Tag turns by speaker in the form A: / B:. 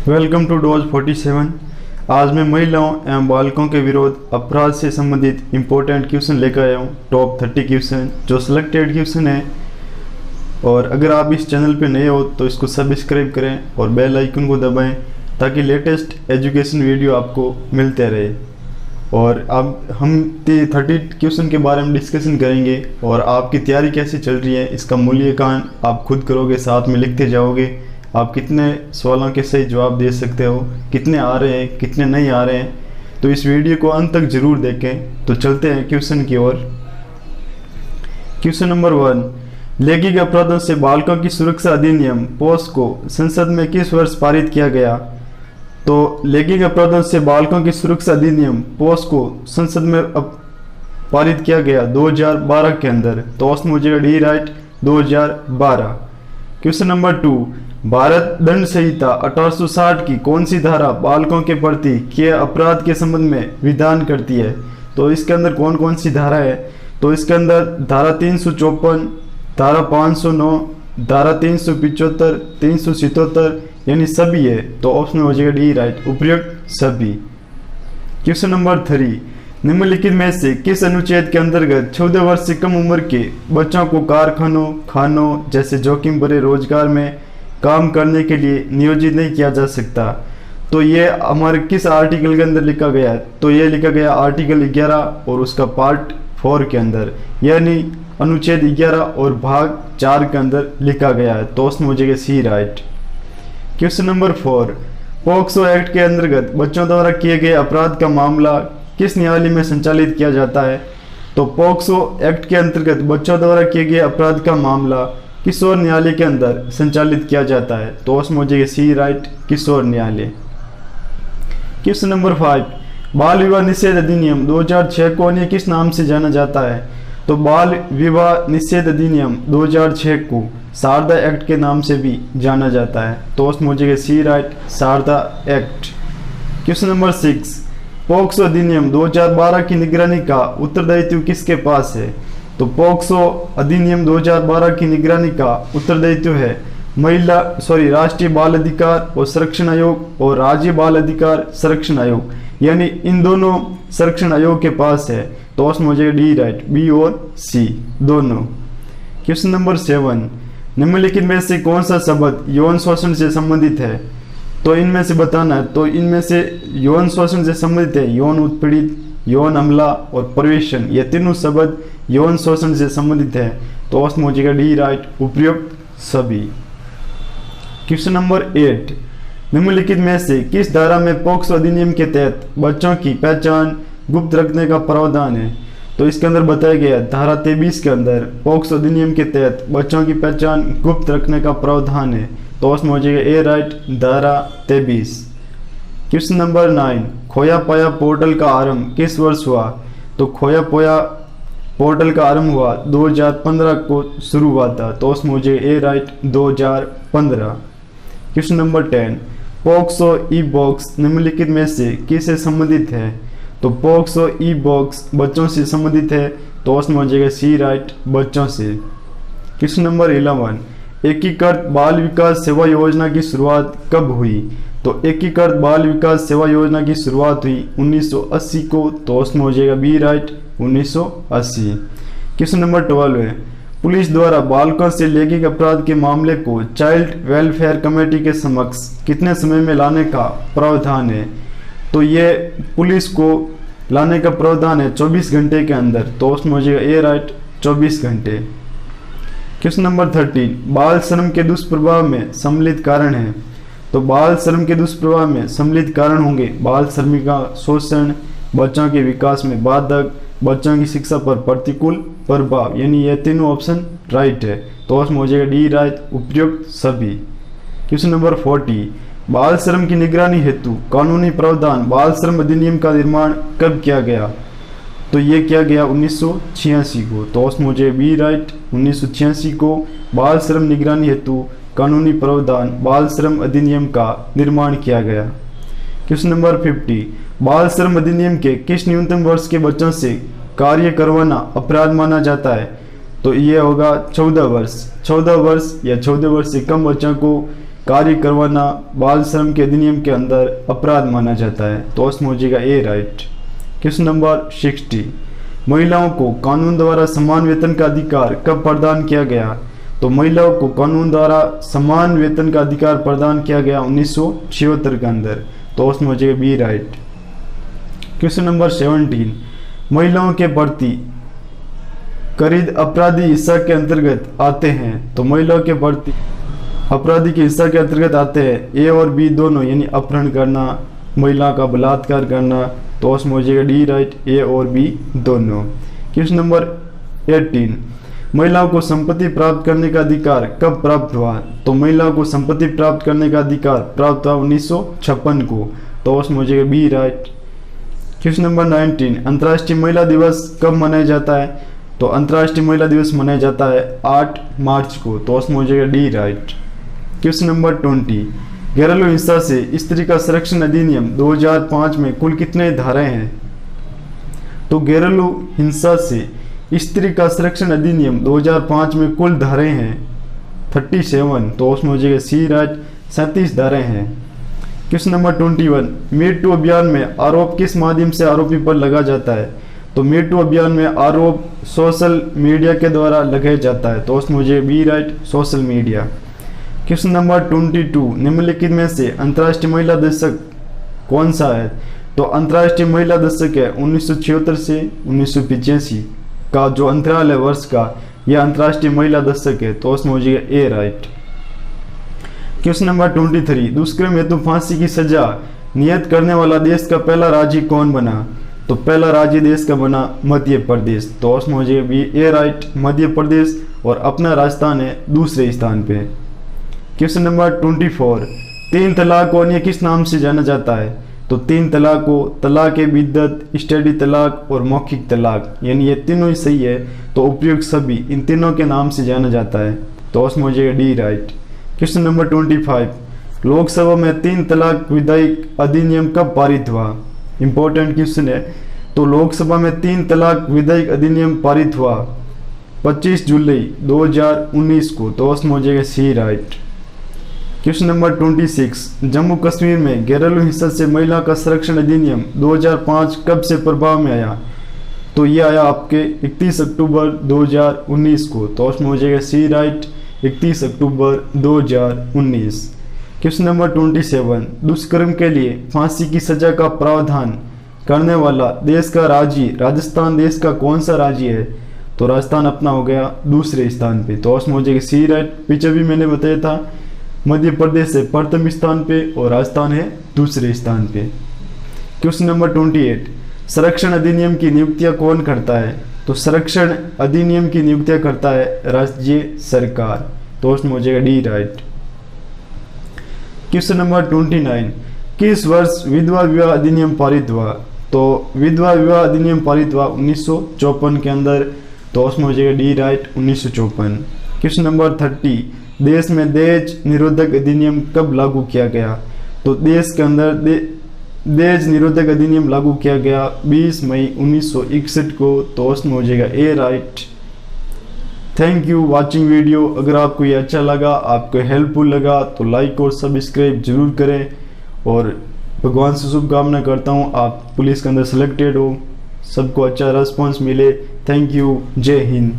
A: Welcome to those 47। आज मैं महिलाओं एवं बालकों के विरोध अपराध से संबंधित इम्पोर्टेंट क्वेश्चन लेकर आया हूँ। टॉप 30 क्वेश्चन जो सिलेक्टेड क्वेश्चन है। और अगर आप इस चैनल पे नए हो तो इसको सब्सक्राइब करें और बेल आइकन को दबाएं ताकि लेटेस्ट एजुकेशन वीडियो आपको मिलते रहे। और अब हम 30 क्वेश्चन के बारे में डिस्कशन करेंगे और आपकी तैयारी कैसे चल रही है इसका मूल्यांकन आप खुद करोगे, साथ में लिखते जाओगे। आप कितने सवालों के सही जवाब दे सकते हो, कितने आ रहे हैं, कितने नहीं आ रहे हैं, तो इस वीडियो को अंत तक जरूर देखें। तो चलते हैं क्वेश्चन की ओर। क्वेश्चन नंबर 1, लैंगिक अपराधों से बालकों की सुरक्षा अधिनियम पोस्को संसद में किस वर्ष पारित किया गया? तो लैंगिक अपराधों से बालकों की सुरक्षा अधिनियम पोस्को संसद में पारित किया गया 2012 के अंदर। तो ऑप्शन हो जाएगा D right 2012। Question number 2, Bharat दंड संहिता 1860 की कौन सी धारा बालकों के प्रति किए अपराध के संबंध में विधान करती है? तो इसके अंदर कौन कौन सी धारा है? तो इसके अंदर धारा 354, धारा 509, धारा 375, 377 यानी सभी है। तो ऑप्शन हो जाएगा डी राइट, उपयुक्त सभी। क्वेश्चन नंबर 3, निम्नलिखित में से किस अनुच्छेद के अंतर्गत 14 वर्ष से कम उम्र के बच्चों को कारखानों, खानों जैसे जोखिम भरे रोजगार में काम करने के लिए नियोजित नहीं किया जा सकता? तो ये हमारे किस आर्टिकल के अंदर लिखा गया है? तो ये लिखा गया आर्टिकल 11 और उसका पार्ट 4 के अंदर, यानी अनुच्छेद 11 और भाग 4 के अंदर लिखा गया है। तो उसमें हो जाएगा C right. Question number 4, POCSO act के अंतर्गत बच्चों द्वारा किए गए अपराध का मामला किस न्यायालय में संचालित किया जाता है? तो पोक्सो एक्ट के अंतर्गत बच्चों द्वारा किए गए अपराध का मामला किशोर न्यायालय के अंदर संचालित किया जाता है। तो उसमें हो जाएगा सी राइट, किशोर न्यायालय। क्वेश्चन नंबर 5, बाल विवाह निषेध अधिनियम 2006 को अन्य किस नाम से जाना जाता है? तो बाल विवाह निषेध अधिनियम 2006 को शारदा एक्ट के नाम से भी जाना जाता है। तो उसमें हो जाएगा C right, Sharda act. Question number 6, POCSO अधिनियम 2012 की निगरानी का उत्तरदायित्व किसके पास है? तो पोक्सो अधिनियम 2012 की निगरानी का उत्तरदायित्व है राष्ट्रीय बाल अधिकार और संरक्षण आयोग और राज्य बाल अधिकार संरक्षण आयोग, यानी इन दोनों संरक्षण आयोग के पास है। तो उसमें हो जाएगा डी राइट, बी और सी दोनों। क्वेश्चन नंबर 7, निम्नलिखित में से कौन सा शब्द यौन शोषण से संबंधित है? तो इनमें से बताना है। तो इनमें से यौन शोषण से संबंधित है यौन उत्पीड़ित, यौन हमला और प्रवेशन, ये तीनों शब्द यौन शोषण से संबंधित है। तो उसमें हो जाएगा डी राइट, उपयुक्त सभी। क्वेश्चन नंबर 8, निम्नलिखित में से किस धारा में पोक्सो अधिनियम के तहत बच्चों की पहचान गुप्त रखने का प्रावधान है? तो इसके अंदर बताया गया धारा 23 के अंदर पोक्सो अधिनियम के तहत बच्चों की पहचान गुप्त रखने का प्रावधान है। तो उसमें हो जाएगा ए राइट, धारा 23। क्वेश्चन नंबर 9, खोया पाया पोर्टल का आरंभ किस वर्ष हुआ? तो खोया पाया पोर्टल का आरंभ हुआ 2015 को शुरू हुआ था। तो उसमें हो जाएगा A right, 2015। Question number 10, POCSO e box निम्नलिखित में से किससे संबंधित है? तो पोक्सो ई बॉक्स बच्चों से संबंधित है। तो उसमें हो जाएगा सी राइट, बच्चों से। क्वेश्चन नंबर 11, एकीकृत बाल विकास सेवा योजना की शुरुआत कब हुई? तो एकीकृत बाल विकास सेवा योजना की शुरुआत हुई 1980 को। तो उसमें हो जाएगा बी राइट, 1980। क्वेश्चन नंबर 12 है, पुलिस द्वारा बालकों से लैंगिक अपराध के मामले को चाइल्ड वेलफेयर कमेटी के समक्ष कितने समय में लाने का प्रावधान है? तो ये पुलिस को लाने का प्रावधान है 24 घंटे के अंदर। तो उसमें हो जाएगा ए राइट, 24 घंटे। क्वेश्चन नंबर 13, बाल श्रम के दुष्प्रभाव में सम्मिलित कारण है? तो बाल श्रम के दुष्प्रभाव में सम्मिलित कारण होंगे बाल श्रमिका, शोषण, बच्चों के विकास में बाधक, बच्चों की शिक्षा पर प्रतिकूल प्रभाव, यानी ये तीनों ऑप्शन राइट है। तो उसमें हो जाएगा डी राइट, उपयुक्त सभी। क्वेश्चन नंबर 40, बाल श्रम की निगरानी हेतु कानूनी प्रावधान बाल श्रम अधिनियम का निर्माण कब किया गया? तो ये किया गया 1986 को। तो उसमें हो जाएगा बी राइट, 1986 को बाल श्रम निगरानी हेतु कानूनी प्रावधान बाल श्रम अधिनियम का निर्माण किया गया। क्वेश्चन नंबर 50, बाल श्रम अधिनियम के किस न्यूनतम वर्ष के बच्चों से कार्य करवाना अपराध माना जाता है? तो ये होगा 14 वर्ष या 14 वर्ष से कम बच्चों को कार्य करवाना बाल श्रम के अधिनियम के अंदर अपराध माना जाता है। तो उसमें हो जाएगा ए राइट। क्वेश्चन नंबर 60, महिलाओं को कानून द्वारा समान वेतन का अधिकार कब प्रदान किया गया? तो महिलाओं को कानून द्वारा समान वेतन का अधिकार प्रदान किया गया 1976 के अंदर। तो उसमें हो जाएगा बी राइट। क्वेश्चन नंबर 17, महिलाओं के प्रति खरीद अपराधी हिस्सा के अंतर्गत आते हैं। तो महिलाओं के प्रति अपराधी के हिस्सा के अंतर्गत आते हैं ए और बी दोनों, यानी अपहरण करना, महिला का बलात्कार करना। तो उसमें हो जाएगा डी राइट, ए और बी दोनों। क्वेश्चन नंबर 18, महिलाओं को संपत्ति प्राप्त करने का अधिकार कब प्राप्त हुआ? तो महिलाओं को संपत्ति प्राप्त करने का अधिकार प्राप्त हुआ 1956 को। तो उसमें हो जाएगा बी राइट। क्वेश्चन नंबर 19, अंतर्राष्ट्रीय महिला दिवस कब मनाया जाता है? तो अंतर्राष्ट्रीय महिला दिवस मनाया जाता है 8 मार्च को। तो उसमें हो जाएगा डी राइट। क्वेश्चन नंबर 20, घरेलू हिंसा से स्त्री का संरक्षण अधिनियम 2005 में कुल कितने धाराएं हैं? तो घरेलू हिंसा से स्त्री का संरक्षण अधिनियम 2005 में कुल धाराएं हैं 37। तो उसमें हो जाएगा सी राइट, 37 धाराएं हैं। क्वेश्चन नंबर 21, मीट टू अभियान में आरोप किस माध्यम से आरोपी पर लगा जाता है? तो मीट टू अभियान में आरोप सोशल मीडिया के द्वारा लगाया जाता है। तो उसमें मुझे B right, social media. Question number 22, निम्नलिखित में से अंतर्राष्ट्रीय महिला दशक कौन सा है? तो अंतर्राष्ट्रीय महिला दशक है 1976 से 1985 का जो अंतराल है वर्ष का, यह अंतर्राष्ट्रीय महिला दशक है। तो उसमें हो जाएगा ए राइट। क्वेश्चन नंबर 23, दुष्कर्म हेतु फांसी की सजा नियत करने वाला देश का पहला राज्य कौन बना? तो पहला राज्य देश का बना मध्य प्रदेश। तो उसमें हो जाएगा बी ए राइट, मध्य प्रदेश, और अपना राजस्थान है दूसरे स्थान पे। क्वेश्चन नंबर 24, 3 तलाक को अन्य किस नाम से जाना जाता है? तो 3 तलाक को तलाक ए बिद्दत, स्टडी तलाक और मौखिक तलाक, यानी ये तीनों ही सही है। तो उपयुक्त सभी इन तीनों के नाम से जाना जाता है। तो उसमें हो जाएगा D right. Question number 25, Lok Sabha में 3 तलाक विधायक अधिनियम कब पारित हुआ? इंपॉर्टेंट क्वेश्चन है। तो लोकसभा में 3 तलाक विधायक अधिनियम पारित हुआ 25 जुलाई 2019 को। तो उसमें हो जाएगा C right. Question number 26, Jammu Kashmir में घरेलू हिंसा से महिला का संरक्षण अधिनियम 2005 कब से प्रभाव में आया? तो ये आया आपके 31 अक्टूबर 2019 को। तो उसमें हो जाएगा सी राइट, 31 अक्टूबर 2019। क्वेश्चन नंबर 27, दुष्कर्म के लिए फांसी की सजा का प्रावधान करने वाला देश का राज्य राजस्थान देश का कौन सा राज्य है? तो राजस्थान अपना हो गया दूसरे स्थान पे। तो उसमें हो जाएगा सी राइट। पीछे भी मैंने बताया था मध्य प्रदेश है प्रथम स्थान पे और राजस्थान है दूसरे स्थान पे। क्वेश्चन नंबर 28, संरक्षण अधिनियम की नियुक्तियां कौन करता है? तो संरक्षण अधिनियम की नियुक्तियां करता है राज्य सरकार। तो उसमें हो जाएगा डी राइट। क्वेश्चन नंबर 29, किस वर्ष विधवा विवाह अधिनियम पारित हुआ? तो विधवा विवाह अधिनियम पारित हुआ 1954 के अंदर। तो उसमें हो जाएगा डी राइट, 1954। क्वेश्चन नंबर 30, देश में दहेज निरोधक अधिनियम कब लागू किया गया? तो देश के अंदर दहेज निरोधक अधिनियम लागू किया गया 20 मई 1961 को। तो उसमें हो जाएगा A right. Thank you watching video. अगर आपको ये अच्छा लगा, आपको हेल्पफुल लगा, तो लाइक और सब्सक्राइब जरूर करें। और भगवान से शुभकामना करता हूँ आप पुलिस के अंदर सिलेक्टेड हो, सबको अच्छा रिस्पॉन्स मिले। Thank you. जय हिंद।